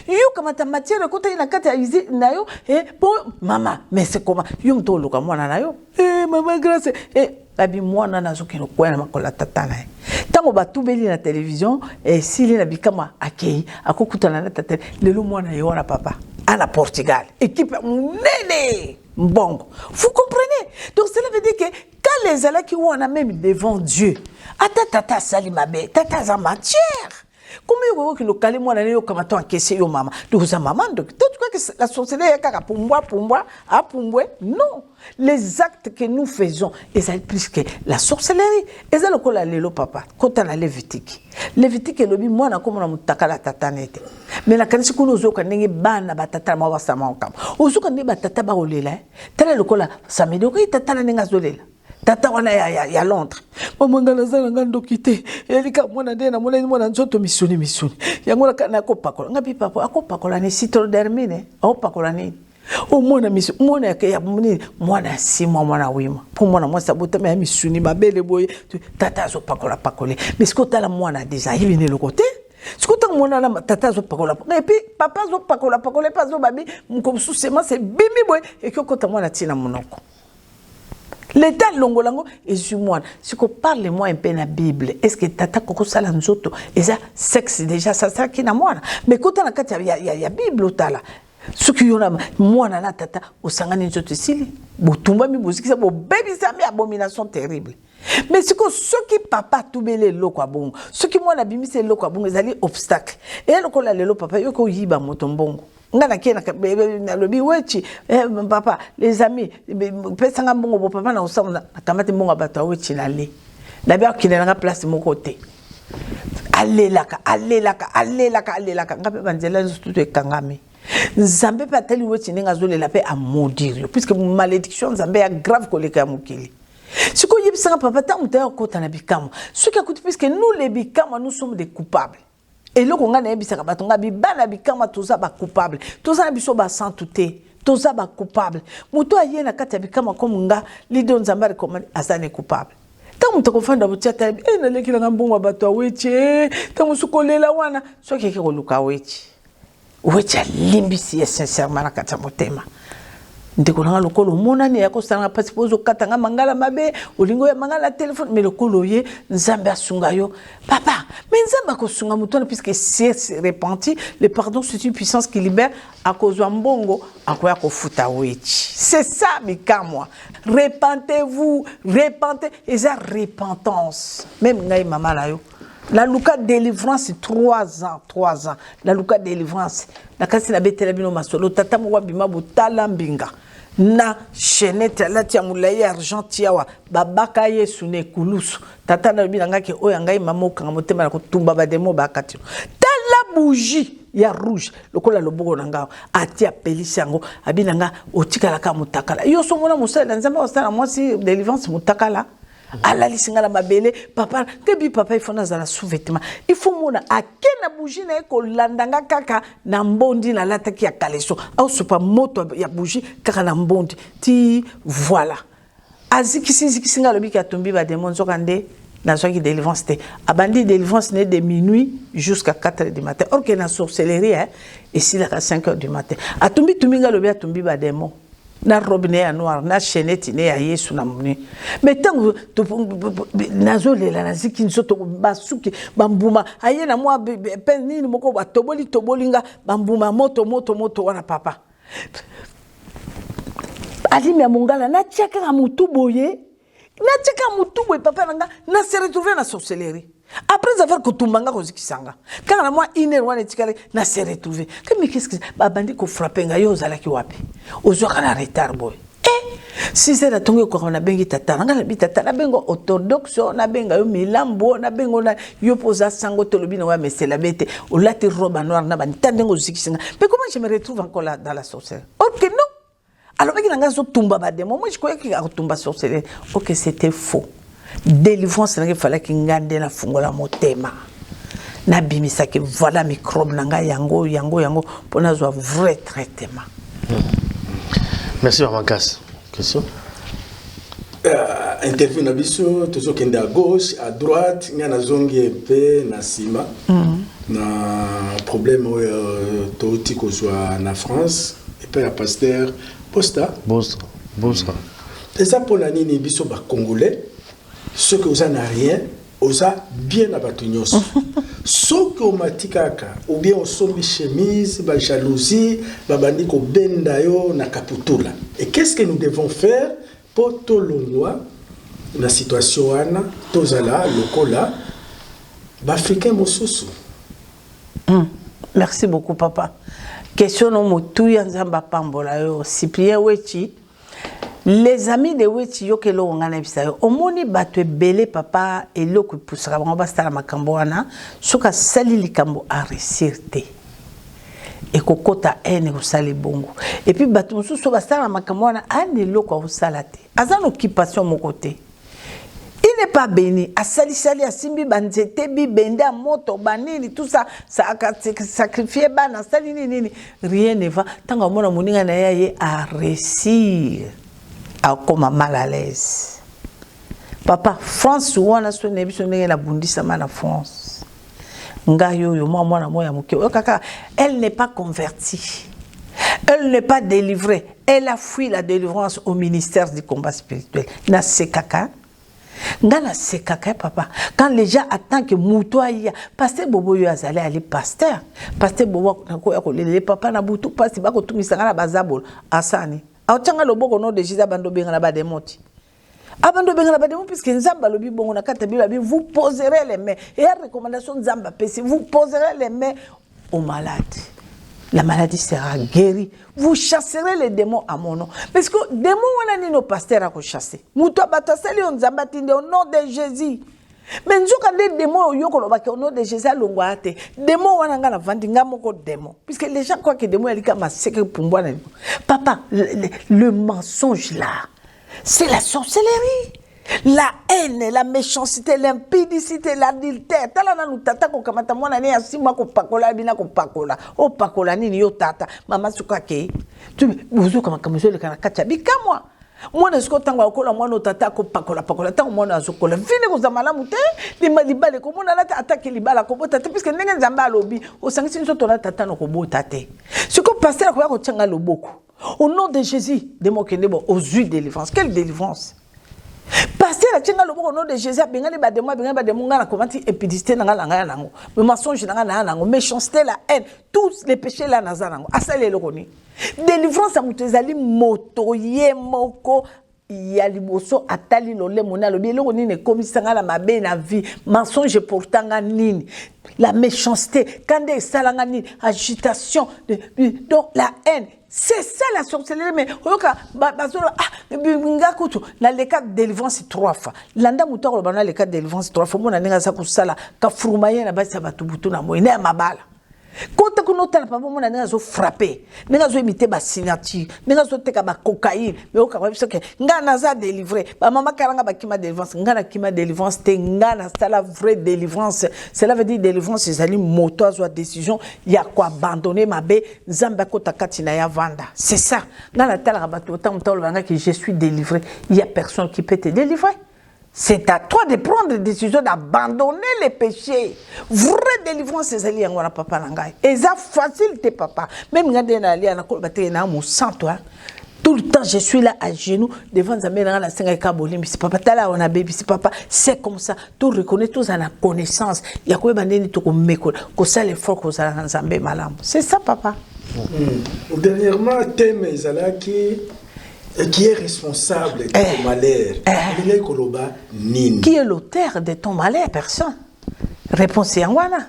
yo kamata matière kota ina kati ya izi na yo bon mama mais c'est comment yo mto luka mwana na yo mama grâce babi mwana nazo kino kwena makola tata na tango batubeli na télévision sili na bikama akei akokutana na tata lelo mwana yo na papa à Portugal équipe nene mbongo vous comprenez donc cela veut dire que quand les ala qui ont même devant Dieu tata salimabe tata za matière. Comment vous le calez moi l'année comme toi encaissé yo maman donc sa maman donc tu crois que la sorcellerie est kaka pumbwa non les actes que nous faisons ils plus que la sorcellerie ils le kola lelo papa quand on a Lévitique et lobi moi na comme na mutaka la tatanete mais la kanisi kuno zo kanenge bana batata ma wasama okam ozuka ne batata ba olela tala le kola samedi ko tata na nga zolela tata wana ya Londres mama ngala zala ngando kite elika mwana ndena mwana nzoto misuni yango na kopakola ngapi papa akopakola ni citron d'hermine akopakola ni o mwana mwana ya muni mwana sima mwana wima pour mwana moi sabota mais misuni mabele boye tata zo pakola mais ce que tala mwana déjà il vient le côté ce que mwana na tata zo pakola et puis papa zo pakola pas zo babi comme sous c'est bimi boye et que kota mwana tina monoko. L'état longolango et moi. Si qu'on parle moi un peu de la Bible, est-ce que tata koko sala nzoto et ça sexe déjà ça qui na moi. Mais quand on a kati ya Bible otala. Ce qui yona moi na tata au sangani nzoto sili. Botumba mi boziki ça bo baby ça mi abomination terrible. Mais c'est que ceux qui papa tout belé loko bon. Ceux qui moi na bimi c'est loko bon ils allaient obstacle. Et loko la lelo papa yoko yiba motombongo. Ngana kena na lobi wechi papa les amis pesa ngambongo papa na usama kamate mbongo bato wechi na le na bia kina na place mon côté alelaka ngape banzela tout ekangami nzambe pateli wechi ninga zolela pe a maudire puisque malédiction nzambe ya grave koleka mukili siko yebisanga papa ta mutaya kota na bikamo suki akuti puisque nous les bikamo nous sommes des coupables. Et là, on a un bisaka batonga bibana bikama toza ba coupable. Toza na biso ba santuté, toza ba coupable. Muto aye na kati bikama comme nga lido nzambare comme asane coupable. Tant muto kofanda butiata na lekila ngambongo bato weche, tant musukolela wana, so keke koluka weche. Weche limbisi sincèrement na kati motema. Ndeko na lokolo monani ya kosanga pasipozo katanga mangala mabe olingo ya mangala téléphone mais lokolo ye nzambe asunga yo papa mais nzambe akosunga mutona puisque c'est repenti le pardon c'est une puissance qui libère à cause de mbongo akoya kofuta wechi c'est ça mikamwa repentez-vous et ça repentance même ngai mama la yo la luka délivrance 3 ans la luka délivrance la kasi na betela bino masolo tata mo wabima botala mbinga na chenette la tia mulai argent yawa babaka yesu ne kulusu tata na binanga ke oya ngai mama okanga motema na kotumba ba demo bakati tala bougie ya rouge lokola loboko nanga atia pelisi yango abinanga otikala ka mutakala yo somona musala nzamba osala mwasi délivrance mutakala ala lisingala mabele papa kebi papa ifona zala sous-vêtement il faut mona akena bougie na ko landanga kaka na mbondi na lataki ya kaleso au sopa moto ya bougie kaka na mbondi ti voilà aziki ngalo bika tombi ba démon zokande na soki délivrance te abandi délivrance né de minuit jusqu'à 4h du matin or que na sorcellerie et si à 5h du matin atombi ngalo bia tombi ba démon na robinet ya noir na chenette ne ya yesu na muni mais tango nazolela naziki nsoto basuki bambuma aye na mwa pen nini moko tobolinga bambuma moto wana papa alimi ya mongala na tiaka mutu boye papa nanga na se retrouver na sorcellerie après avoir kutumbanga kozikisanga quand na moi une heure wana tikale na se retrouver mais qu'est-ce que babandi ko frapper nga yo zala ki wapi ozoka na retard boy si c'est la tongue ko na bengi tata nga na bitata na bengo orthodoxe na benga yo milambo na bengo na yo posa sango tolobi na wa mesela bete o lati robe noire na bantandengo zikisanga mais comment je me retrouve encore là dans la sorcellerie ok non alors que nanga zo tumba ba demo moi je croyais qu'il a tumba sorcellerie ok c'était faux délivrance il fallait qu'il ngande na fungola motema na bimisa que voilà microbe nanga yango pour na zo vrai traitement. Merci Maman Casse. Question interview na biso tozokende à gauche à droite nga na zongi pe na sima na problème toti kozwa na France et puis la pasteur Bosta et ça pour la nini biso ba congolais ceux que vous en a rien oza bien na bato nyonso soki omatikaka ou bien osombi chemise ba jalousie babandi ko benda yo na kaputula. Et qu'est-ce que nous devons faire pour tolongwa la situation wana tozala lokola ba africain mosusu? Merci beaucoup papa. Question no motu ya nzamba pambola yo Cyprien Wechi. Les amis de Wechi yo kelo ngana bisayo omoni bato ebele papa eloko pusaka bango bastala makambo wana soka sali likambo a resirte et kokota ene kusali bongo et puis bato mususu bastala makambo wana ane loko kusalate azana occupation mon côté. Il n'est pas béni. A sali asimbi banzete bi benda moto banini tout ça ça sacrifier bana sali nini rien ne va tanga mona moninga na yaye a réussir à comme mal à l'aise. Papa France wana so nebiso ndenge la bundisa na France. Ngayo yo mwana moya muke kaka elle n'est pas convertie. Elle n'est pas délivrée. Elle a fui la délivrance au ministère du combat spirituel. Na sekaka ngana sekaka papa quand les gens attendent que mutoya pasteur Bobo yo azali ali pasteur Bobo na ko le papa na butu pasi bako tumisa ngana bazabolo asani aotanga loboko no de Jésus bando benga na ba demoti abando benga na ba demoti puisque nzamba lobi bongo na kata Bible vous poserez les mains et la recommandation nzamba pesi vous poserez les mains aux malades. La maladie sera guérie. Vous chasserez les démons à mon nom. Parce que les démons, on a nos pasteurs à chasser. Nous au nom de Jésus. Mais nous avons des démons au nom de Jésus. Démons, on a vendu démons. Puisque les gens croient que les démons, ils pour moi. Papa, le mensonge là, c'est la sorcellerie. La haine, la méchanceté, l'impudicité, l'adultère. Talana nous tata ko kamata mwana ne asima ko pakola bina ko pakola. O pakola nini yo tata. Mama sukake. Tu buzo kama kamuzo le kana kacha bika moi. Mwana siko tanga okola mwana tata ko pakola tango mwana azokola. Vini ko zamala mute li malibale ko mwana lata attaque libala ko bota puisque ndenge nzamba lobi o sangisi nso tona tata no ko bota te. Siko pasteur ko tchanga loboko. Au nom de Jésus, démon kenebo aux huiles de délivrance. Quelle délivrance? Pasteur la tchenga loboko nom de Jésus bengali ba demo ngana komati épidicité na ngala nango le mensonge na ngala nango méchanceté la haine tous les péchés là na zanango asale lokoni délivrance amutezali moto ye moko ya liboso atali lole mona lobi lokoni ne komisanga la mabe na vie mensonge portanga nini la méchanceté quand des salanga nini agitation donc la haine. C'est ça la sorcellerie, mais dans les cas de délivrance 3 fois. Landa mutaro dans les cas de délivrance 3 fois. Mon année ça pour ça là. Kafrumaye na basi abatubutu na moi. Ne mabala. Quand on a pas mon année à frapper. Ne a imiter ba signature. Ne a teka ba cocaïne. Mais au cas où c'est que ngana za délivré. Ba maman karanga ba kima délivrance. Ngana kima délivrance. Te ngana ça la vraie délivrance. Cela veut dire délivrance c'est ali moto soit décision. Il y a quoi abandonner ma bé. Zamba kota katina ya vanda. C'est ça. Dans la telle rabat autant que je suis délivré. Il y a personne qui peut te délivrer. C'est à toi de prendre la décision d'abandonner les péchés. Vraie délivrance, c'est ça, papa nangai. Et ça facile, tes papa. Même quand on a lié na mon sang, toi. Tout le temps, je suis là à genoux devant la senga kaboli. Mais c'est papa, t'as là, on a bébé, c'est papa. C'est comme ça. Tout reconnaît, tout en a connaissance. Il y a quoi, bandeni, tout comme meko. Que ça, l'effort que vous avez en zambé malam. C'est ça, papa. Dernièrement, thème Ezalaki. Qui est responsable de ton malheur? Qui est l'auteur de ton malheur? Personne. Réponse à Wana.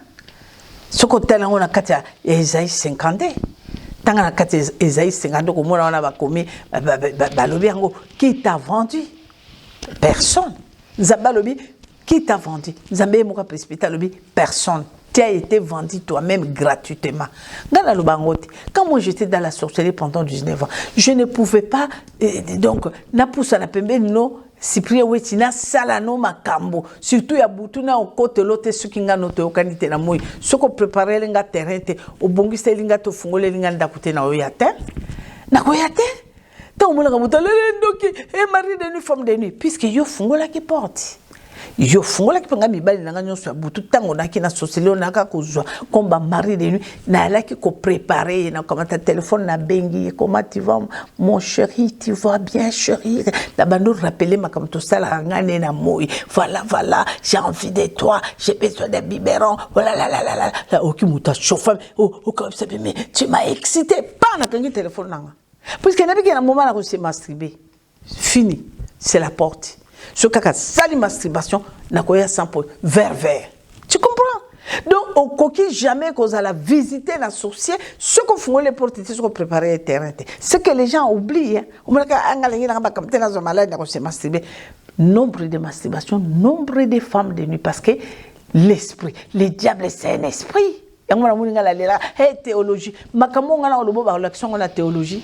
Ce côté là, on a Katia Esaïe 50. Tant qu'on a Katia Esaïe 50, comme on a commis, qui t'a vendu? Personne. Zabalobi, qui t'a vendu? Zambé Moka Précipita Lobi, personne. Tu as été vendu toi-même gratuitement. Quand moi j'étais dans la sorcellerie pendant 19 ans, je ne pouvais pas, donc, na poussa na pembe no, Cyprien Wetina, salano makambo. Surtout ya butuna au côté l'autre, ce qui n'a noté au canité na moi. Ce qu'on préparait l'inga terrain, au bongiste l'inga to fungole l'inga d'akute na oyate. Na koyate? tant que vous avez mari de nuit, femme de nuit, puisque yo fungo la qui porte. Yo fungo la qui panga mi bali nanga nyoso butu tango na ki na sosilo na ka kozwa komba mari de nuit na la ki ko préparer na comment ta téléphone na bengi comment tu vas mon chéri tu vas bien chéri la bando rappeler ma comme tout ça la ngane na moi voilà j'ai envie de toi j'ai besoin de biberon voilà la okimuta chauffe comme ça mais tu m'as excité pas na kangi téléphone nanga parce que na biki na moment na ko se masturber fini c'est la porte. Ce cas sali masturbation n'a qu'à 100 points vert. Tu comprends? Donc au coquille jamais qu'on a la visiter l'associé ce qu'on fait les portes ce qu'on prépare le terrain ce que les gens oublient on me comme t'es dans un malade on se masturber nombre de masturbation nombre de femmes de nuit parce que l'esprit le diable c'est un esprit et on a moulin la théologie makamo ngala on ba l'action on la théologie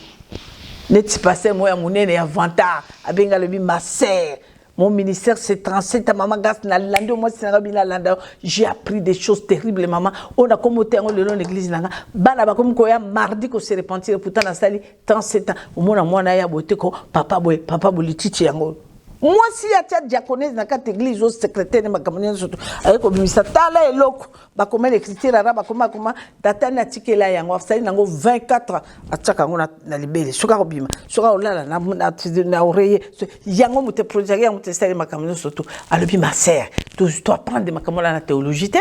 n'est passé moi mon nez avantage abenga le bi ma sœur. Mon ministère s'est transcendé ta maman gas na lando moi c'est na landa j'ai appris des choses terribles maman on a comme autant le long l'église là bana ba comme koya mardi ko se repentir pourtant na sali 37 ans au moins na ya boté ko papa boy titi yango moi si ya tia diaconesse na kat église au secrétaire ma camonien surtout avec obimisa tala eloko ba comme l'écriture ara ba comme data na tikela yango sali nango 24 ataka ngo na libele soka obima soka olala na oreiller yango mute projet yango mute sali ma camonien surtout alobi ma sœur tu dois prendre ma camonien la théologie tu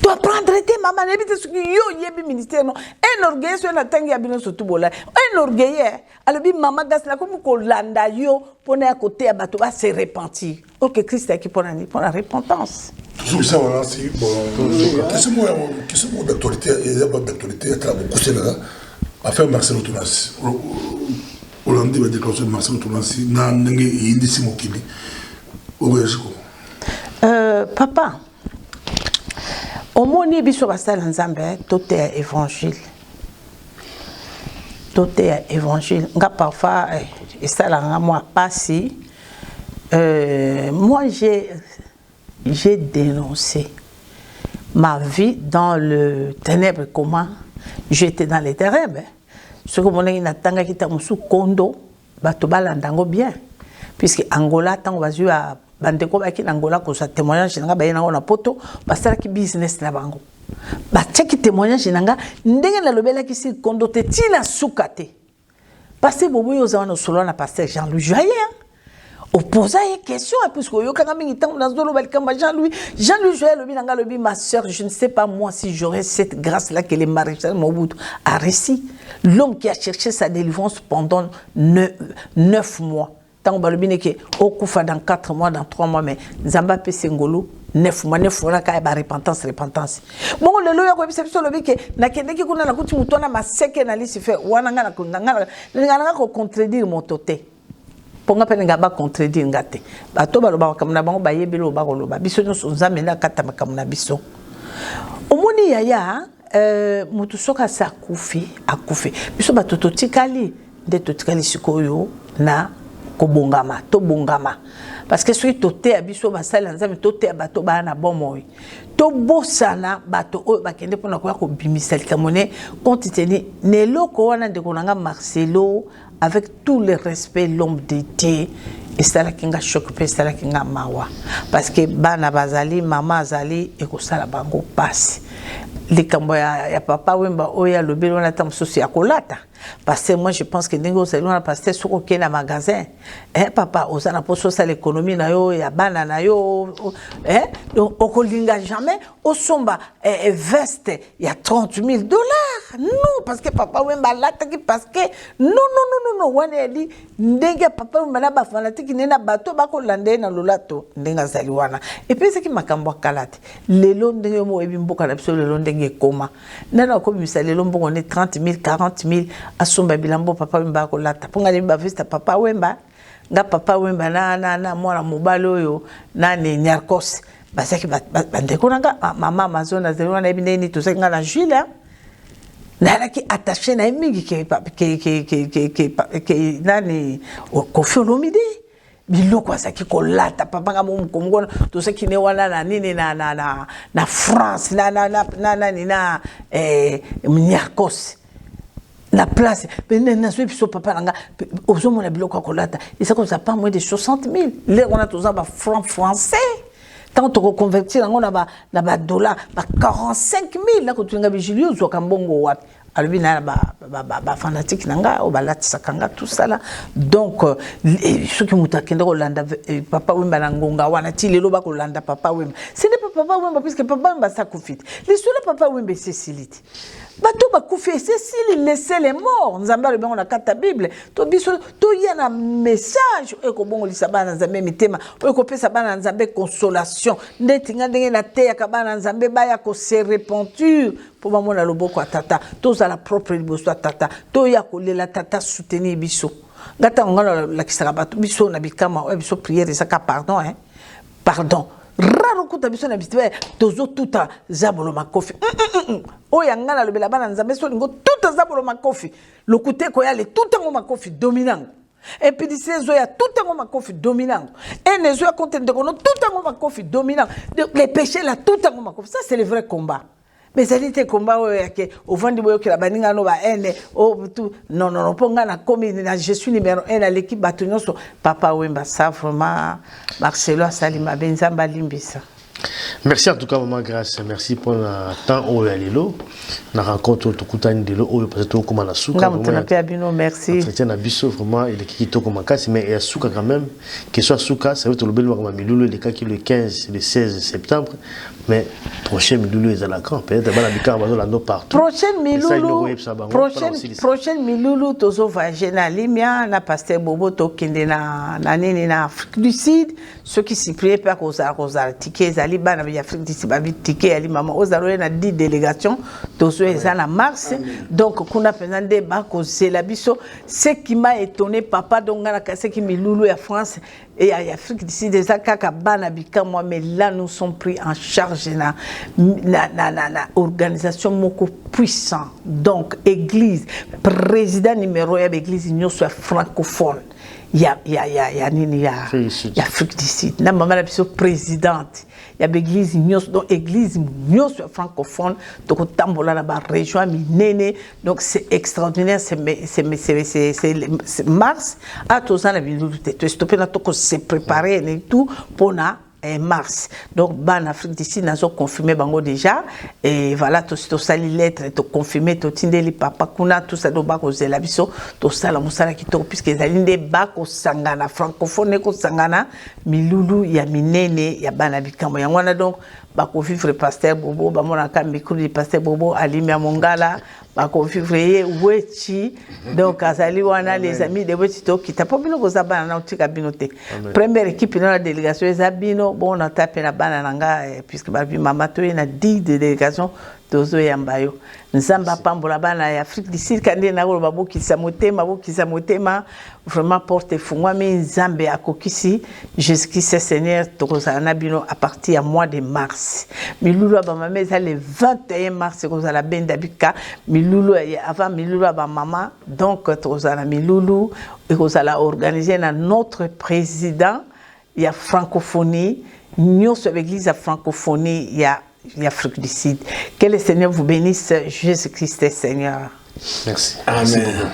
dois prendre tes maman nebite ce yo yebi ministère non un orgueil sur la tangi abino surtout bola un orgueil alobi maman gas la comme ko landa yo pona à côté à bato va se repentir OK Christ qui pour la repentance tout ça voilà si bon qu'est-ce que d'actualité il y a pas d'actualité à travers beaucoup c'est là affaire Marcelo Tounassi Hollande va déclencher Marcelo Tounassi na ngi indi simokili au papa au moni biso basala nzambe tout est évangile nga parfois et ça là moi passi moi j'ai dénoncé ma vie dans le ténèbre comment j'étais dans les ténèbres ce que mon na tanga kita musu kondo bato balandango bien puisque Angola tant va jouer à bandeko baki na Angola ko sa témoignage nga ba yena na poto basala ki business na bango ba check témoignage nga ndenge na lobela ki si kondo te tina sukate parce bobo yo za na solo na pasteur Jean-Louis Joyer opposa une question puisque yo kanga mingi tant na zolo bal kamba Jean-Louis Joyer lobi nga lobi ma sœur je ne sais pas moi si j'aurais cette grâce là que les maréchal Mobutu a réussi l'homme qui a cherché sa délivrance pendant 9 mois. Tant que balobine que au kufa dans 4 mois dans 3 mois mais Zamba pe sengolo 9 mois na ka ba repentance bon le loya ko biso lobi que na kende ki kuna na kuti mutona maseke na lisi fait wana nga na ko contredire mon toté ponga pe nga ba contredire ngate bato baloba kamna bango ba yebelo ba koloba biso no Nzambe na kata makamna biso omoni yaya mutu soka sa akufi biso bato totikali de totikali sikoyo na kobongama to bongama parce que soki tote abiso basala nzambe tote bato bana bomoi to bosana bato o bakende pona ko bimisa likamone compte tenu neloko wana ndeko nanga Marcelo avec tout le respect l'homme de Dieu et ça la kinga choc pe ça la kinga mawa parce que bana bazali mama azali e ko sala bango passe likambo ya papa wemba oya lobelo na tam sosi ya kolata parce que moi je pense que ndingo c'est loin parce que soko ke na magasin papa osana poso ça l'économie na yo ya bana na yo donc okolinga jamais osomba veste ya $30,000 non parce que papa wemba lata ki parce que non wana di ndenge papa wemba na ba fanatique nena bato ba ko lande na lolato ndenga zali wana et puis c'est qui makambo kalate lelo ndenge mo ebimboka na biso lelo ndenge koma nana ko bimisa lelo mbongo ne 30,000 40,000 asomba bilambo papa wemba ko lata ponga le ba veste papa wemba nga papa wemba na mwana mobali oyo nani Nyarkos basaki bandeko nanga mama mazona zelo na ebindeni to senga na Jules nalaki attaché na mingi ke nani Koffi Olomide biloko asaki kolata papa nga mo mkongo to seki ne wana na nini na France na Nyarkos la place, papa nanga, aux hommes on a biloko kolata, et ça ça pas moins de 60 000. Là on a tous un franc français. Tant qu'on convertit on a ba dollar, ba 45 000 là quand tu ngabi Julio zo kambongo wapi. Alors na ba fanatique nanga o ba latisa kanga tout ça là. Donc ceux qui mutakenda Holanda papa Wemba ngonga wana ti lelo ba Holanda papa Wemba. Ce n'est pas papa Wemba puisque papa Wemba ça kufit. Les seuls papa Wemba c'est Cécilité. Bato ba kufi Cécile laissait les morts. Nzamba le on a kata Bible. To biso to yana message e ko bongo lisaba na Nzambe mitema. E ko pesa bana Nzambe consolation. Ndetinga ndenge na te ya kabana Nzambe ba ya ko se repentir pour mona loboko atata. To za la propre liboso atata. To ya ko lela tata soutenir biso. Ngata ngala la kisaka bato biso na bikama biso prière ça ka pardon hein. Pardon. Raro kuta biso na biso tozo tuta zabolo makofi o yangana lobela bana Nzambe so lingo tuta zabolo makofi lokute ko yale tuta ngo makofi dominant et puis disezo ya tuta ngo makofi dominant et nezo ya contente de kono tuta ngo makofi dominant les péchés la tuta ngo makofi ça c'est le vrai combat. Mais ça dit combat au vent boyo que la baninga no ba ene o tout non ponga na comme je suis numéro 1 à l'équipe batonyo so papa Wemba ça vraiment Marcelo Salima Benzamba Limbisa. Merci en tout cas maman Grâce, merci pour le temps où alelo na rencontre tout kutani de lo o parce que comment la souka vraiment merci. Entretien na biso vraiment il est qui to comme kasi mais il y a souka quand même que soit souka ça va être le bel wa milulu le cas qui le 15 le 16 septembre mais prochain milulu est à la camp peut-être ba na bika ba la no partout. Prochaine milulu tozo va na limia na pasteur Bobo to kende na nini na Afrique du Sud ceux qui s'y priaient pas causa ticket Liban avec Afrique d'ici ba vite ticket ali maman ozalo na 10 délégations tozo eza na mars donc kuna pendant débat causer la biso ce qui m'a étonné papa donc na kase qui milulu ya France et à Afrique d'ici des akaka bana bika moi mais là nous sommes pris en charge na organisation moko puissant donc église président numéro 1 église union soit francophone il y a Afrique d'ici na maman la biso présidente il y a l'église donc église francophone donc tambola la région minene donc c'est extraordinaire c'est mars à tous ans la ville de stopper na to se préparer et tout pour na mars donc ban Afrique d'ici nazo confirmé bango déjà et voilà to sali lettre to confirmer to tindeli papa kuna tout ça do ba ko zela biso to sala musala kitoko puisque zalinde ba ko sangana francophone ko sangana milulu ya minene ya bana bikambo yangwana donc ba ko vivre pasteur Bobo ba mona ka micro du pasteur Bobo Alimia Mongala ba ko vivre wechi donc azali wana les amis de wechi to kita popino ko zabana na utika binote première équipe dans la délégation ezabino bon on a tapé la bana nanga puisque ba bi mama to na 10 délégations tozo yambayo nzamba pambola bana ya Afrique du Sud kande na ko babokisa motema vraiment porte fungwa mais nzambe akokisi Jésus-Christ Seigneur tokozana bino à partir à mois de mars milulu ba mama ça le 21 mars kozala benda bika milulu avant milulu ba mama donc tokozana milulu et kozala organiser na notre président il y a francophonie nous sur l'église à francophonie il y a Afrique du Sud. Que le Seigneur vous bénisse, Jésus-Christ est Seigneur. Merci. Amen.